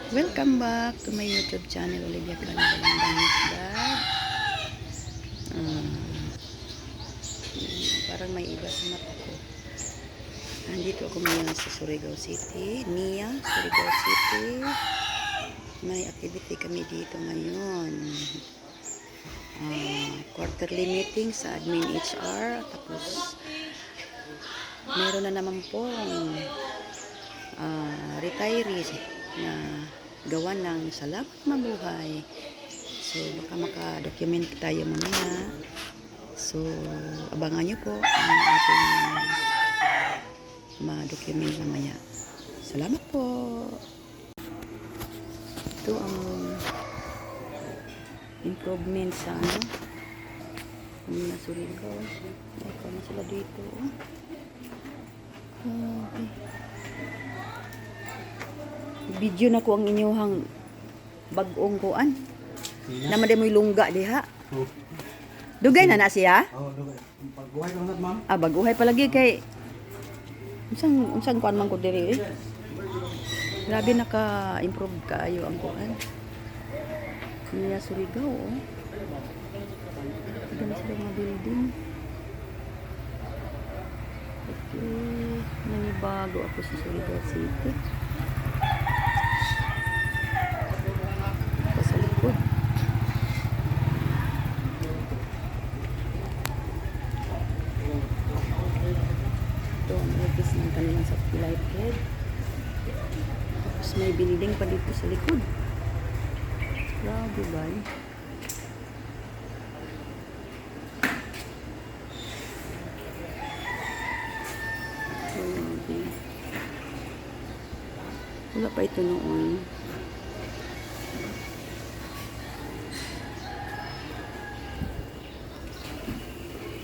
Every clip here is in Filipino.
Welcome back to my YouTube channel, Olivia Canaveral Vlog. Parang may iba sa mata ko. Nandito ako ngayon sa Surigao City, Nia, Surigao City. May activity kami dito ngayon. Quarterly meeting sa admin HR. Tapos meron na naman pong retirees na gawa ng Salamat Mabuhay. So baka maka-document tayo mamaya. So abangan nyo po ang ating ma-document mamaya. Salamat po. Ito ang improvement sa Surigao. May kama sila dito. Okay. Video na ko ang inyuhang bag-ong kuan. Naman din mo'y lungga diha. Dugay na siya? Oo, dugay. Baguhay ka na, ma'am. Baguhay palagi kay unsang kuan man ko diri eh. Grabe naka-improve kaayo ang kuan. Niya Surigao. Ganda sila mga building. Okay. Nanibago ako sa Surigao City. Sa likod. Ito ang office ng kanilang sa Lighthead. Tapos may building pa dito sa likod. Grabe ba? Wala pa ito noon.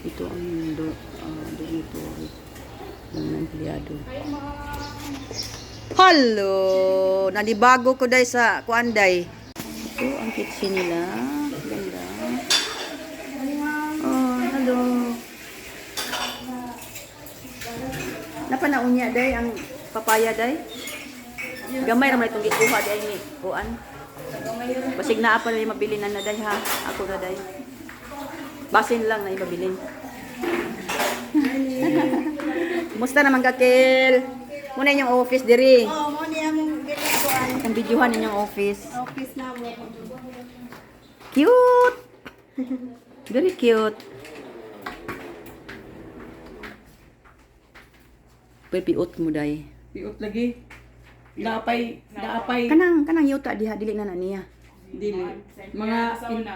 Ito ang dormitory ng empleyado. Hello! Nanibago ko dahil sa kuanday. Ito ang kitchen nila. Ganda. Oh, hello. Napanaunya day ang papaya day. Gamay naman itong gikuha day ni kuan. Basig naa pa rin mabili na day ha. Ako na day. Basin lang na ibabilin. Kumusta naman kakil? Muna inyong office diri. Oo, muna yung ginagawa. Ang videohan ninyong office. Office na mo. Cute! Very cute. Pipiot mo day. Piot lagi. Naapay. Kanang yuta diha dili na niya. Dili. Mga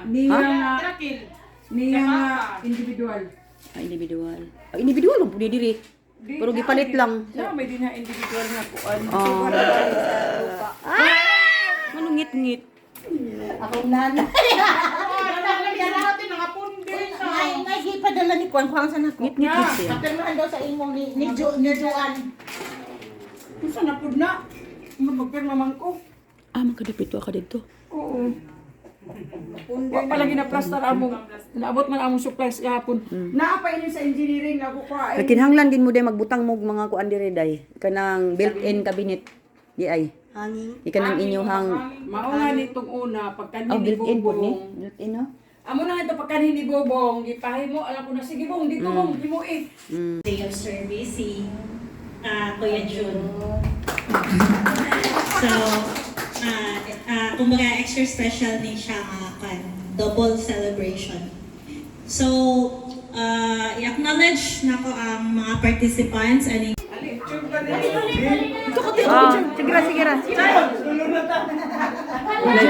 niya nga individual. Individual. Individual mo pudi diri. Pero gipalit lang. Yeah, may din na individual nga kuan. Manungit-ngit. Akong nanay. Ngay gipadala ni Kwan Kwan sa nako. Ngit-ngit siya. Atermahan daw sa imong ni Juan. Unsa na pud na? Magpirma man ko. Magkadapito ka dito. Oo. Wa palagi na plaster among naabot man among supplies gahapon. Naa pa ini sa engineering na ko kuha. Kinahanglan din mo day magbutang mo mga kuan diri day. Kanang built-in cabinet. Di ay. Hanging. Ikanang inyuhang Mao nga nitong una pagkan ni built-in po ni. Bobong. Built-in no? Amo na ito pagkan ni Bobong, gipahimo alam ko na sige bong dito bong himo eh. Day of service si Kuya Jun. So, kumbaga extra special din siya double celebration. So, i-acknowledge na ko ang mga participants and Sige ra. Video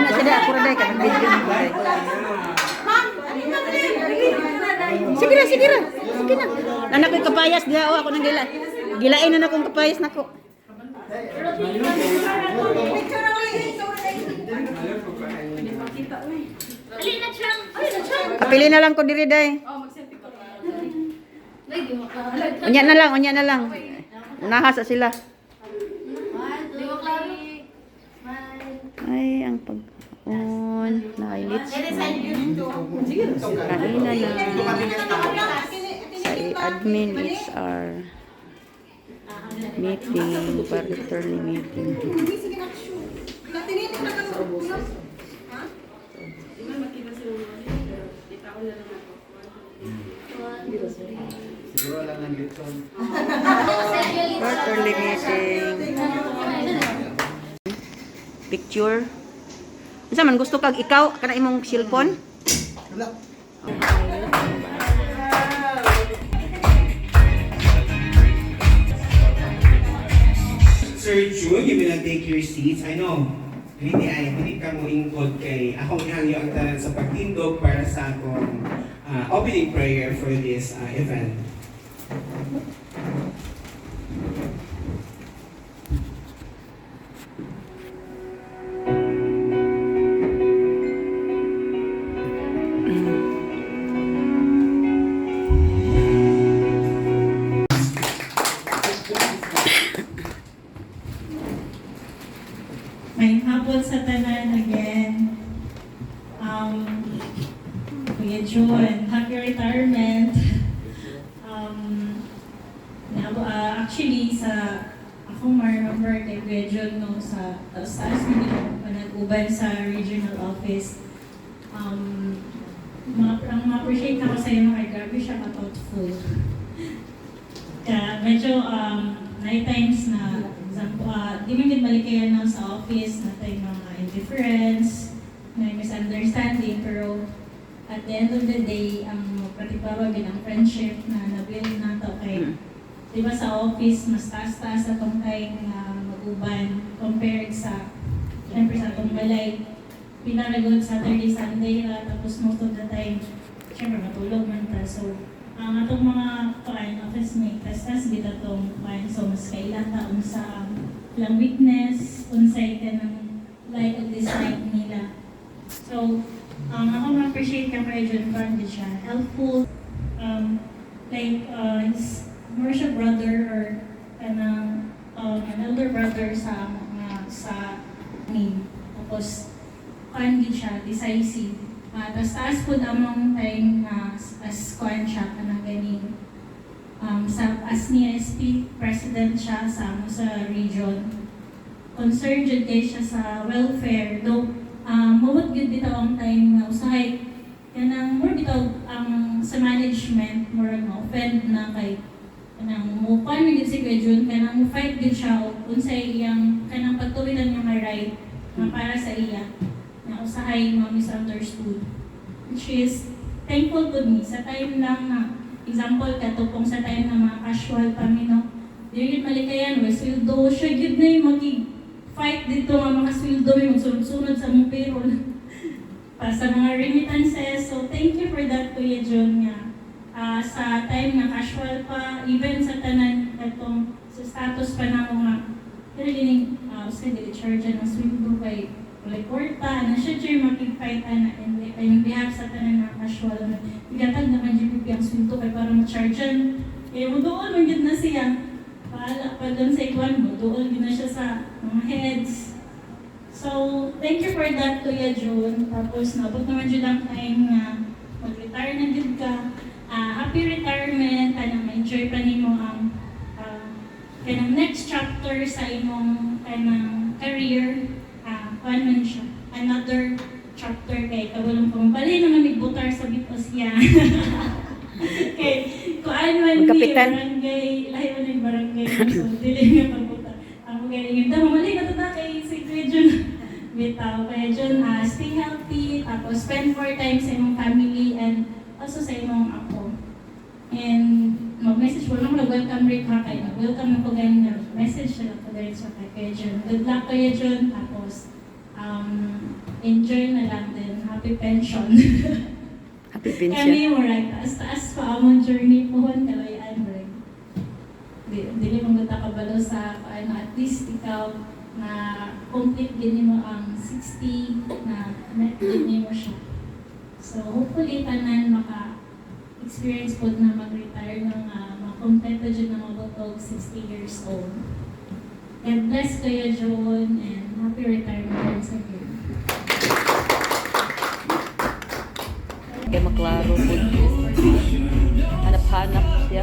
na sila ako day kan video na ko day. Sige ra. Anak ko kapayas diha ako nang gilain na akong kapayas nako. Kapili na lang ko diri day. Unya na lang. Nahasa sila. Ay, ang pag-on. Nakailits. Kanina na. Sa admin HR. Meeting, quarterly meeting. Siguro lang ng litson. Quarterly meeting. Picture. Unsa man gusto kag ikaw kana imong cellphone? Wala. Sir June, you will take your seats. I know, hindi ka mo ingkod kay akong ihangyo ang tanan sa pagtindog para sa akong opening prayer for this event. May hapon sa tanan again. Kuya June, happy retirement. Actually, sa akong ma-remember kay Kuya June no, sa taas nito, nag-uban sa regional office. Ang ma-appreciate ako sa iyo, ay grabe siya ka-thoughtful. Kaya medyo night times na example, di man din balikayan na sa office na tayo mga indifference, may misunderstanding, pero at the end of the day, ang magpatibawag din ang friendship na nabuild na to kay, di ba sa office, mas taas-taas atong time na mag-uban compared sa, syempre sa atong balay, pinaragod Saturday, Sunday, tapos most of the time, syempre matulog man ta. So, ang atong mga office mate, tas dito itong client, so mas kailan ta unsa lang weakness, unsay ka ng light of dislike nila. So, ako ma-appreciate ka kay John Farn, di siya helpful, he's more siya brother or an elder brother sa me. Tapos, di siya, decisive. Tapos taas po namang time na as kuan siya ka na ganing as ni SP president siya sa region. Concerned jud kay siya sa welfare, though mawag yun bitaw ang time na usahay kanang more bitaw ang sa management more ma-offend na kay kanang mo paano yun si Kuya June kanang fight din siya o unsay iyang kanang pagtuwiran niya may right na para sa iya na usahay ma-misunderstood, which is thankful to me sa time lang na example katupong sa time na mga casual kami no dili malikayan we sweldo siya gyud na yung fight dito nga makasweldo may magsunod-sunod sa mong payroll para sa mga remittances. So thank you for that Kuya John nga sa time na casual pa even sa tanan katong sa status pa na mga pero gining sa dili charge ng sweldo kay kwarta na siya dyan makipfight na in behalf sa tanan na casual na igatag naman dyan ang sweldo kay para ma-chargean kaya mo doon magigit na siya paala pa doon sa ikwan mo doon na siya sa mga heads. So thank you for that Kuya June. Tapos nabot naman dyan ang time na mag-retire na dyan ka. Happy retirement, kanang ma-enjoy pa nimo ang kanang next chapter sa imong kanang career. Man siya. Another chapter kay kabulong pumabali naman nagbutar sa bitos siya. Okay, kuan man ni barangay, lahi man yung barangay. So, dili nga pagbutar. Ang magaling yung damo, mali na ito kay si Kuya Jun. Bitaw, Kuya Jun, stay healthy, tapos spend more time sa imong family and also sa imong apo. And mag-message mo lang, welcome Rick ha kayo. Welcome na po ganyan. Message na lang po dahil sa Kuya Jun. Good luck Kuya Jun, tapos enjoy na lang din. Happy pension. Happy pension. Kami mo right, taas-taas pa among journey po hon kalayaan mo rin. Dili mong guta kabalo sa at least ikaw na complete din mo ang 60 na met din mo siya. So hopefully tanan maka-experience po na mag-retire ng makompleto dyan na mabotog 60 years old. God bless Kuya John and happy retirement once again. Kaya maklaro po. Hanap-hanap siya.